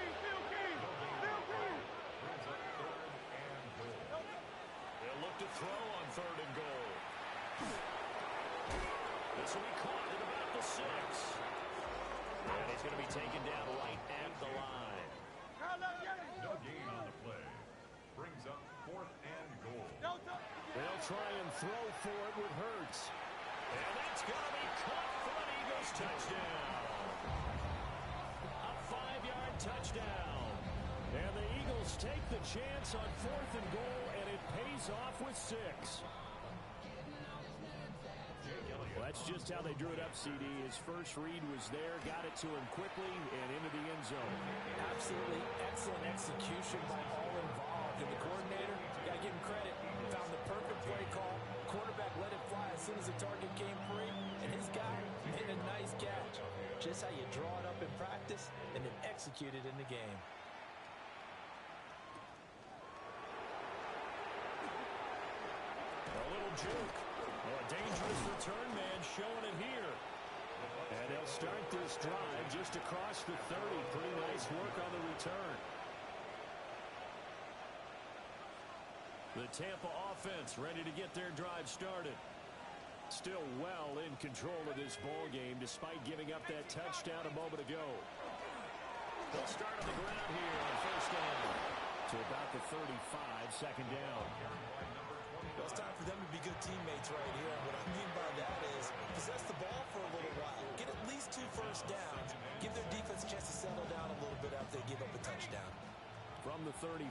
They'll look to throw on 3rd and goal. This will be caught at about the 6. And he's going to be taken down right at the line. No gain on the play. Brings up 4th and goal. They'll try and throw for it with Hurts. And that's going to be caught for an Eagles touchdown. A 5-yard touchdown. And the Eagles take the chance on 4th and goal, and it pays off with 6. Well, that's just how they drew it up, CD. His first read was there, got it to him quickly, and into the end zone. Absolutely excellent execution by all involved. And the coordinator, you got to give him credit, found the perfect play call. Quarterback let it fly as soon as the target came free, and his guy made a nice catch. Just how you draw it up in practice and then execute it in the game. A little juke. Oh, a dangerous return man showing it here. And they'll start this drive just across the 30. Pretty nice work on the return. The Tampa offense ready to get their drive started. Still well in control of this ball game despite giving up that touchdown a moment ago. They'll start on the ground here on 1st down to about the 35, 2nd down. Well, it's time for them to be good teammates right here. And what I mean by that is possess the ball for a little while. Get at least 2 first downs. Give their defense a chance to settle down a little bit after they give up a touchdown. From the 35,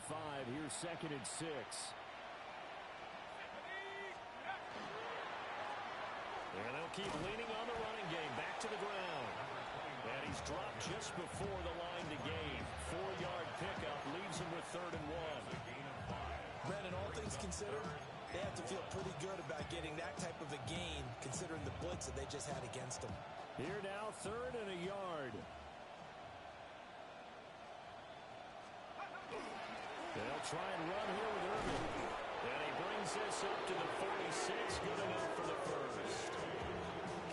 here's 2nd and 6. And they'll keep leaning on the running game. Back to the ground. And he's dropped just before the line to gain. 4-yard pickup leaves him with 3rd and 1. Brandon, all things considered, they have to feel pretty good about getting that type of a gain considering the blitz that they just had against them. Here now, 3rd and a yard. They'll try and run here with Irvin. And he brings this up to the 46. Good enough for the first.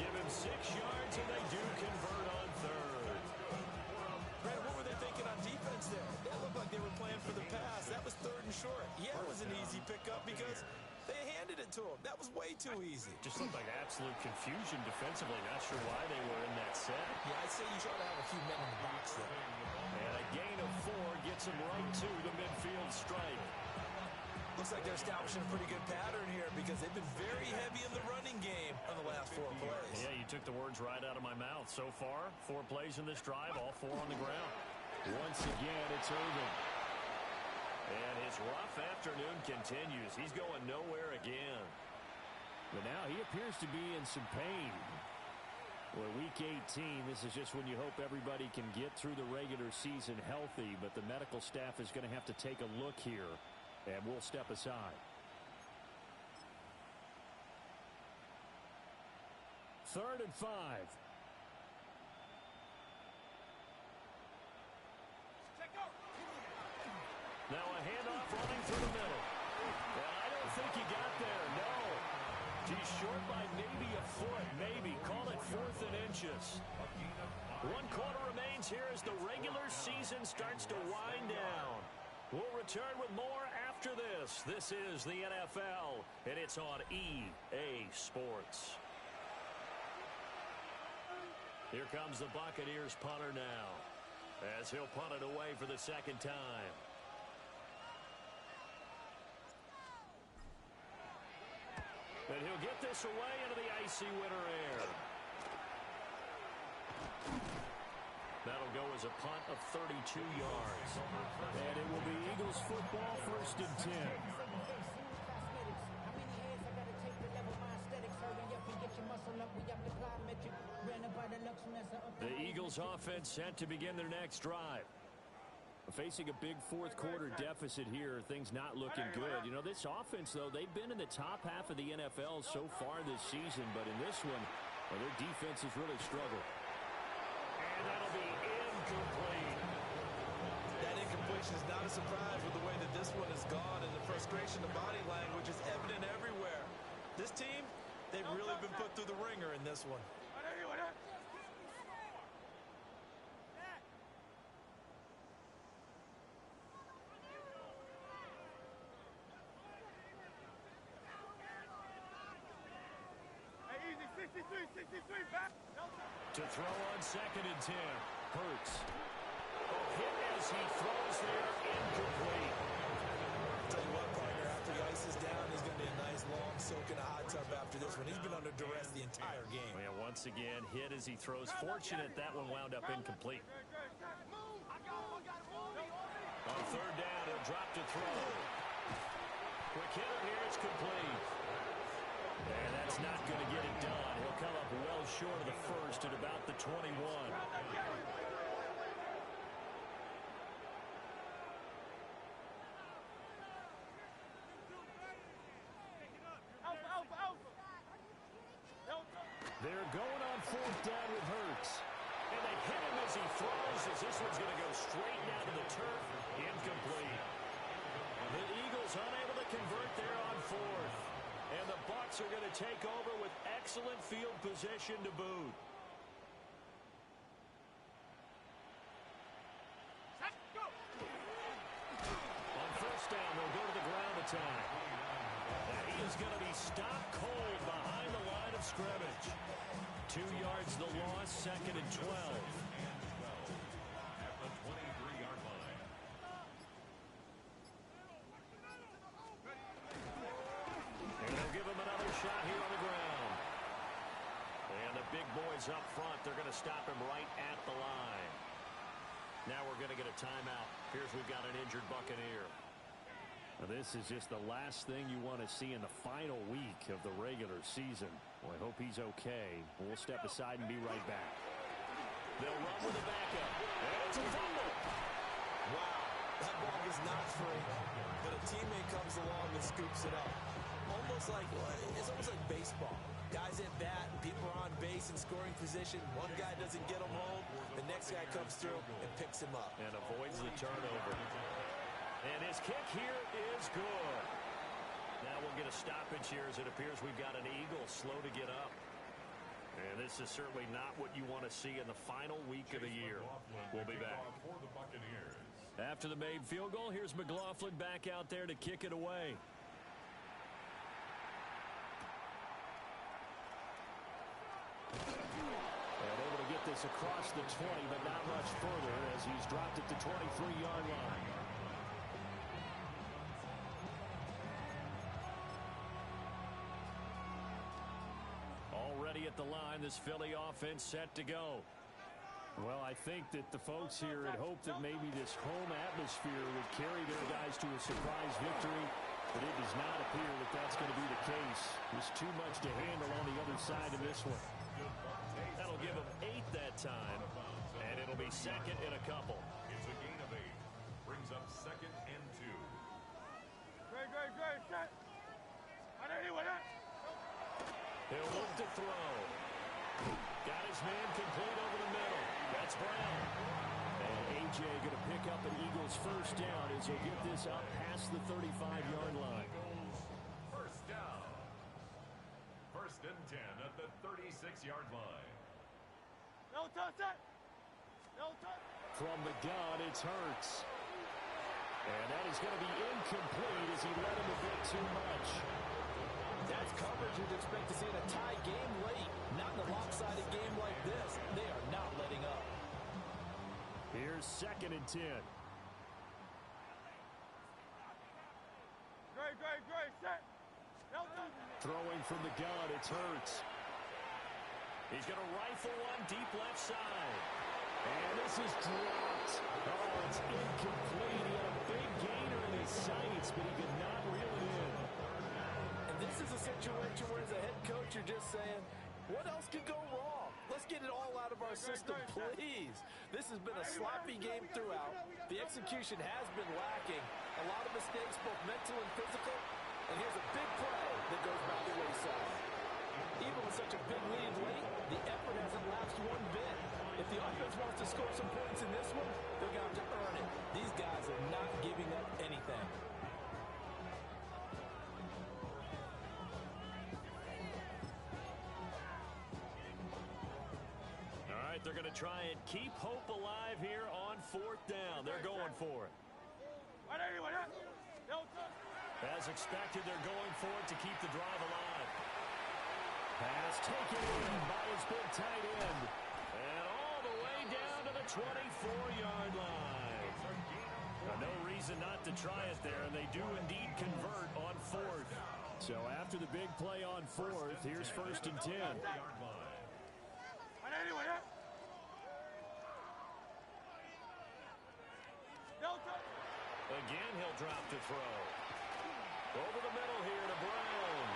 Give him 6 yards, and they do convert on 3rd. Brandon, what were they thinking on defense there? They looked like they were playing for the pass. That was 3rd and short. Yeah, it was an easy pickup because they handed it to him. That was way too easy. Just looked like absolute confusion defensively. Not sure why they were in that set. Yeah, I'd say you try to have a few men in the box there. And a gain of 4 gets him right to the midfield stripe. Looks like they're establishing a pretty good pattern here because they've been very heavy in the running game on the last 4 plays. Yeah, you took the words right out of my mouth. So far, 4 plays in this drive, all 4 on the ground. Once again, it's Irvin. And his rough afternoon continues. He's going nowhere again. But now he appears to be in some pain. Well, week 18, this is just when you hope everybody can get through the regular season healthy, but the medical staff is going to have to take a look here, and we'll step aside. 3rd and 5. Now a handoff running through the middle. And I don't think he got there, no. He's short by maybe a foot, maybe. Call it 4th and inches. 1 quarter remains here as the regular season starts to wind down. We'll return with more after this. This is the NFL, and it's on EA Sports. Here comes the Buccaneers punter now, as he'll punt it away for the 2nd time. And he'll get this away into the icy winter air. That'll go as a punt of 32 yards. And it will be Eagles football, 1st and 10. The Eagles offense set to begin their next drive. facing a big fourth-quarter deficit here, things not looking good. You know, this offense, though, they've been in the top half of the NFL so far this season, but in this one, well, their defense has really struggled. And that'll be incomplete. That incompletion is not a surprise with the way that this one has gone, and the frustration, the body language is evident everywhere. This team, they've really been put through the ringer in this one. To throw on 2nd and 10. Hurts. Hit as he throws there, incomplete. Tell you what, partner, after the ice is down, he's going to be a nice long soak in a hot tub after this one. He's been under duress the entire game. Well, yeah, once again, hit as he throws. Fortunate that one wound up incomplete. On 3rd down, he'll drop to throw. Quick hitter here, it's complete. And that's not going to get it done. He'll come up well short of the first at about the 21. They're going on 4th down with Hurts. And they hit him as he throws, as this one's going to go straight down to the turf. Incomplete. The Eagles unable to convert there on 4th. And the Bucs are going to take over with excellent field position to boot. On 1st down, they'll go to the ground attack. And he is going to be stopped cold behind the line of scrimmage. 2 yards the loss, 2nd and 12. At the 23-yard line. And they'll give him another shot here on the ground. And the big boys up front, they're going to stop him right at the line. Now we're going to get a timeout. Here's we've got an injured Buccaneer. Now this is just the last thing you want to see in the final week of the regular season. Well, I hope he's okay. We'll step aside and be right back. They'll run with the backup. And it's a fumble. Wow, that ball was not free, but a teammate comes along and scoops it up. It's almost like baseball. Guys at bat, people are on base in scoring position. One guy doesn't get him home. The next guy comes through and picks him up. And avoids the turnover. And his kick here is good. Now we'll get a stoppage here as it appears we've got an Eagle slow to get up. And this is certainly not what you want to see in the final week of the year. We'll be back. After the made field goal, here's McLaughlin back out there to kick it away. And able to get this across the 20, but not much further as he's dropped at the 23-yard line. Already at the line, this Philly offense set to go. Well, I think that the folks here had hoped that maybe this home atmosphere would carry their guys to a surprise victory, but it does not appear that that's going to be the case. There's too much to handle on the other side of this one. That'll give them 8 that time, and it'll be 2nd and a couple. It's a gain of 8. Brings up 2nd and 2. Great, set. He'll look to throw. Got his man complete over the middle. That's Brown. And A.J. going to pick up an Eagles first down as he'll get this up past the 35-yard line. First down. 1st and 10 at the 36-yard line. No touch. From the gun, it's Hurts. And that is going to be incomplete as he let him a bit too much. That's coverage you'd expect to see in a tie game late. Not in a lopsided game like this. They are not letting up. Here's 2nd and 10. Great, set. No touch. Throwing from the gun, it's Hurts. He's going to rifle one deep left side. And this is dropped. Oh, it's incomplete. He had a big gainer in his sights, but he could not reel it in. And this is a situation where as a head coach, you're just saying, what else could go wrong? Let's get it all out of our system, please. This has been a sloppy game throughout. The execution has been lacking. A lot of mistakes, both mental and physical. And here's a big play that goes by the wayside. Even with such a big lead late, the effort hasn't lapsed one bit. If the offense wants to score some points in this one, they're going to have to earn it. These guys are not giving up anything. All right, they're going to try and keep hope alive here on 4th down. They're going for it. As expected, they're going for it to keep the drive alive. Pass taken in by his big tight end. And all the way down to the 24-yard line. No reason not to try it there, and they do indeed convert on 4th. So after the big play on 4th, here's 1st and 10. Again, he'll drop to throw. Over the middle here to Brown.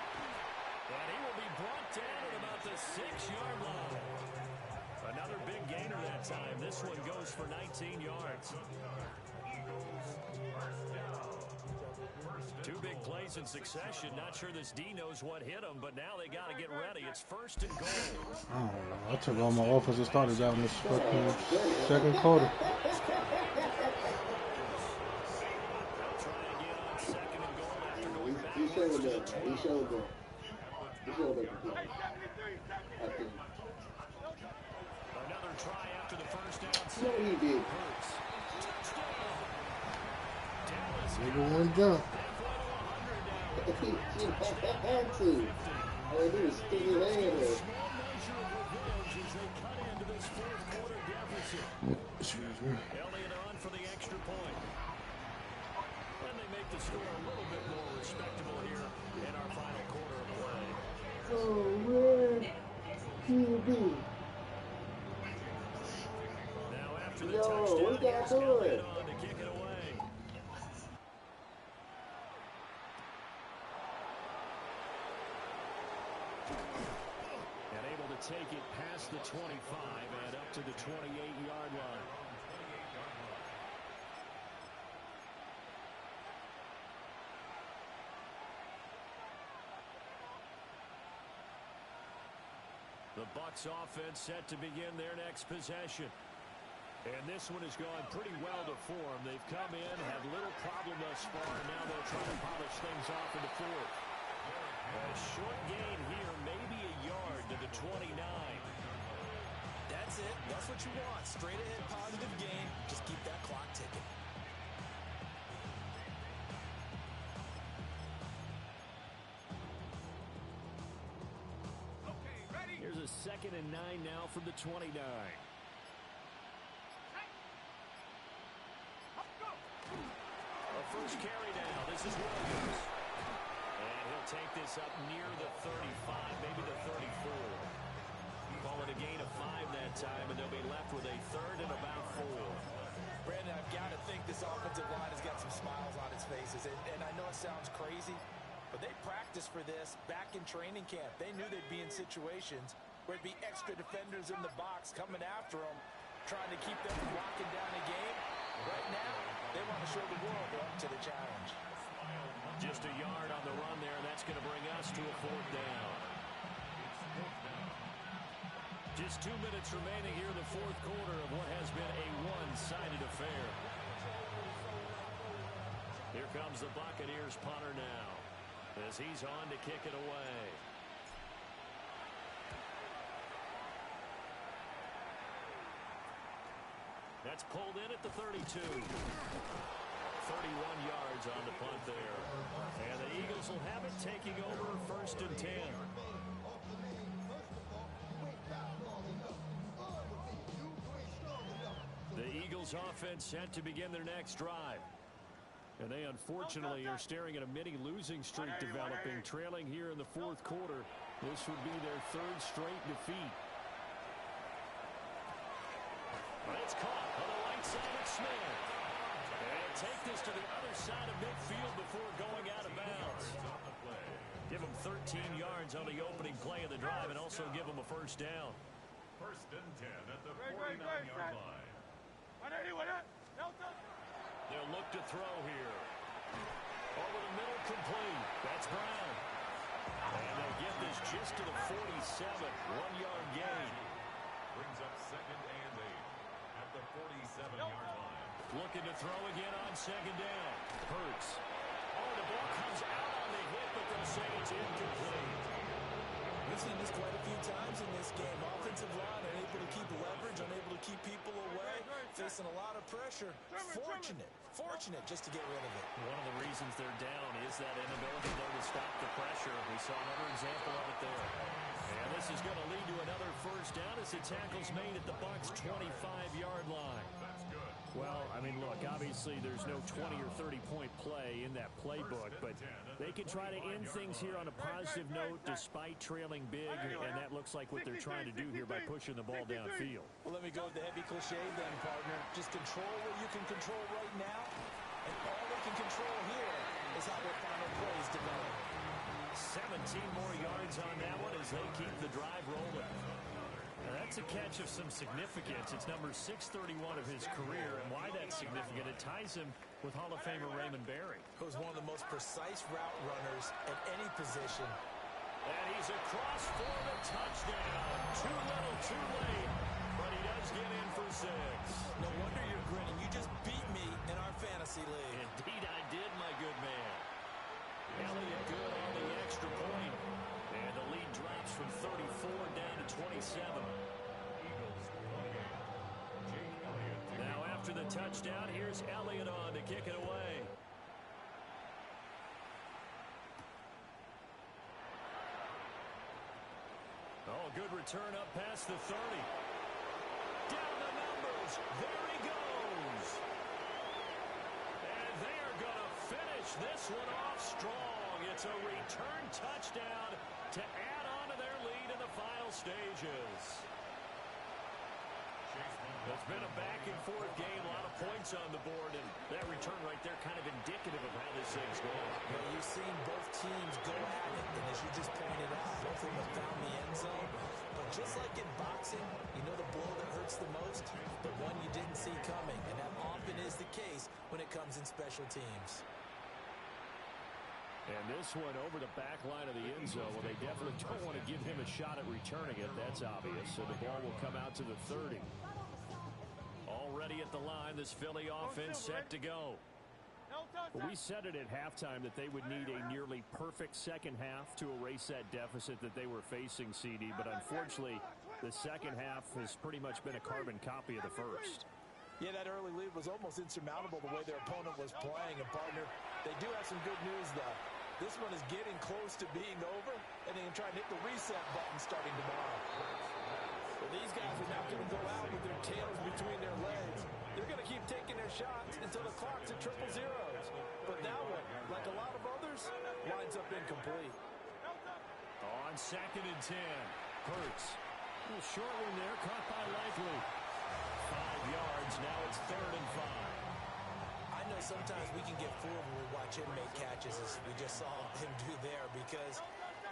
And he will be brought down at about the 6-yard line. Another big gainer that time. This one goes for 19 yards. Two big plays in succession. Not sure this D knows what hit him, but now they got to get ready. It's 1st and goal. I don't know. I took all my offensive starters out in this fucking second quarter. He showed that. He showed that. He showed that. I think. Another try after the first down. No, he did. Nigga one jump. He had to. I mean, he was sticking his hand there. Excuse me. Elliott on for the extra point. And they make the score a little bit more respectable here in our final quarter of play. Oh, man. QB. Now after the touchdown, here's Elliott on to kick it away. And able to take it past the 25 and up to the 28-yard line. The Bucs offense set to begin their next possession. And this one has gone pretty well to form. They've come in, had little problem thus far, and now they'll try to polish things off in the 4th. A short gain here, maybe a yard to the 29. That's it. That's what you want. Straight ahead positive gain. Just keep that clock ticking. Here's a 2nd and 9 now from the 29. A first carry now. This is Williams. And he'll take this up near the 35, maybe the 34. Call it a gain of 5 that time, and they'll be left with a 3rd and about 4. Brandon, I've got to think this offensive line has got some smiles on its faces. And I know it sounds crazy, but they practiced for this back in training camp. They knew they'd be in situations where it'd be extra defenders in the box coming after them, trying to keep them from locking down a game. Right now, they want to show the world they're up to the challenge. Just a yard on the run there, and that's going to bring us to a 4th down. Just 2 minutes remaining here in the 4th quarter of what has been a one-sided affair. Here comes the Buccaneers punter now, as he's on to kick it away. That's pulled in at the 32. 31 yards on the punt there. And the Eagles will have it, taking over 1st and 10. The Eagles offense set to begin their next drive. And they unfortunately are staring at a mini losing streak developing, trailing here in the 4th quarter. This would be their 3rd straight defeat. It's caught on the right side of Smith. And take this to the other side of midfield before going out of bounds. Give him 13 yards on the opening play of the drive and also give him a 1st down. First and 10 at the 49-yard line. They'll look to throw here. Over the middle, complete. That's Brown. And they'll get this just to the 47. 1-yard gain. Brings up second and 8 at the 47-yard line. Looking to throw again on second down. Hurts. Oh, the ball comes out on the hit, but they'll say it's incomplete. We've seen this quite a few times in this game. Offensive line unable to keep leverage, unable to keep people away, facing a lot of pressure. Fortunate just to get rid of it. One of the reasons they're down is that inability though to stop the pressure. We saw another example of it there. And this is going to lead to another first down as the tackle's made at the Bucs' 25-yard line. That's good. Well, I mean, look, obviously there's no 20 or 30-point play in that playbook, but they can try to end things here on a positive note despite trailing big, and that looks like what they're trying to do here by pushing the ball downfield. Well, let me go with the heavy cliche then, partner. Just control what you can control right now, and all they can control here is how their final plays develop. 17 more yards on that one as they keep the drive rolling. Now that's a catch of some significance. It's number 631 of his career, and why that's significant, it ties him with Hall of Famer Raymond Berry. Who's one of the most precise route runners at any position. And he's across for the touchdown. Too little, too late, but he does get in for 6. No wonder you're grinning. You just beat me in our fantasy league. Indeed I did, my good man. Elliott good on the extra point. And the lead drops from 34 down to 27. Now after the touchdown, here's Elliott on to kick it away. Oh, good return up past the 30. Down the numbers. There he goes. And they are going to finish this one off strong. It's a return touchdown to add on to their lead in the final stages. It's been a back-and-forth game, a lot of points on the board, and that return right there kind of indicative of how this thing's going. Well, you've seen both teams go at it, and as you just pointed out, both of them have found the end zone. But just like in boxing, you know the blow that hurts the most? The one you didn't see coming, and that often is the case when it comes in special teams. And this one over the back line of the end zone. Well, they definitely don't want to give him a shot at returning it. That's obvious. So the ball will come out to the 30. Already at the line, this Philly offense set to go. Well, we said it at halftime that they would need a nearly perfect second half to erase that deficit that they were facing, CD. But unfortunately, the second half has pretty much been a carbon copy of the first. Yeah, that early lead was almost insurmountable the way their opponent was playing. And, partner, they do have some good news, though. This one is getting close to being over, and they can try and hit the reset button starting tomorrow. Well, these guys are now going to go out with their tails between their legs. They're going to keep taking their shots until the clock's at 000. But that one, like a lot of others, winds up incomplete. On second and 10, Hurts. A little short one there, caught by Likely. 5 yards, now it's 3rd and 5. I know sometimes we can get fooled when we watch him make catches, as we just saw him do there, because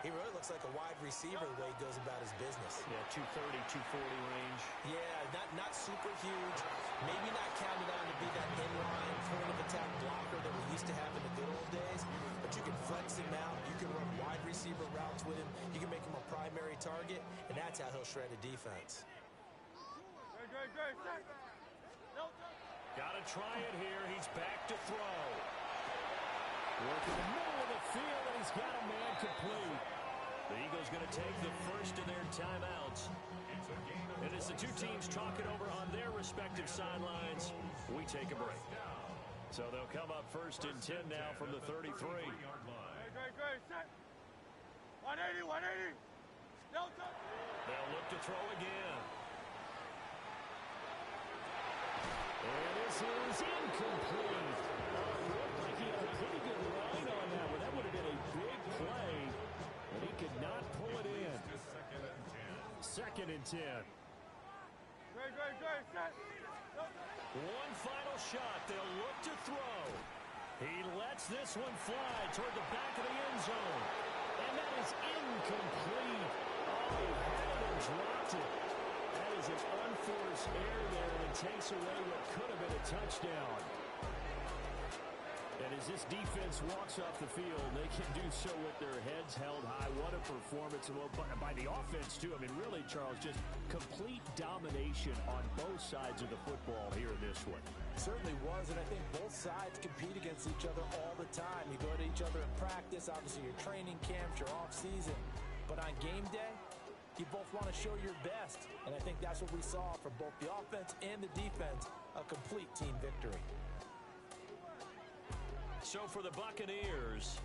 he really looks like a wide receiver the way he goes about his business. Yeah, 230, 240 range. Yeah, not super huge. Maybe not counted on to be that inline point-of-attack blocker that we used to have in the good old days, but you can flex him out. You can run wide receiver routes with him. You can make him a primary target, and that's how he'll shred a defense. Got to try it here. He's back to throw. Working the middle of the field, and he's got a man complete. The Eagles going to take the first of their timeouts. And as the two teams talk it over on their respective sidelines, we take a break. So they'll come up first and 10 now from the 33. 180, 180. They'll look to throw again. And this is incomplete. Looked like he had a pretty good line on that one. That would have been a big play, and he could not pull it in. Second and 10. One final shot. They'll look to throw. He lets this one fly toward the back of the end zone. And that is incomplete. Oh, he had it and dropped it. is an unforced error there, and it takes away what could have been a touchdown. And as this defense walks off the field, they can do so with their heads held high. What a performance by the offense, too. I mean, really, Charles, just complete domination on both sides of the football here in this one. Certainly was, and I think both sides compete against each other all the time. You go to each other in practice, obviously your training camps, your off-season. But on game day, you both want to show your best. And I think that's what we saw from both the offense and the defense, a complete team victory. So for the Buccaneers,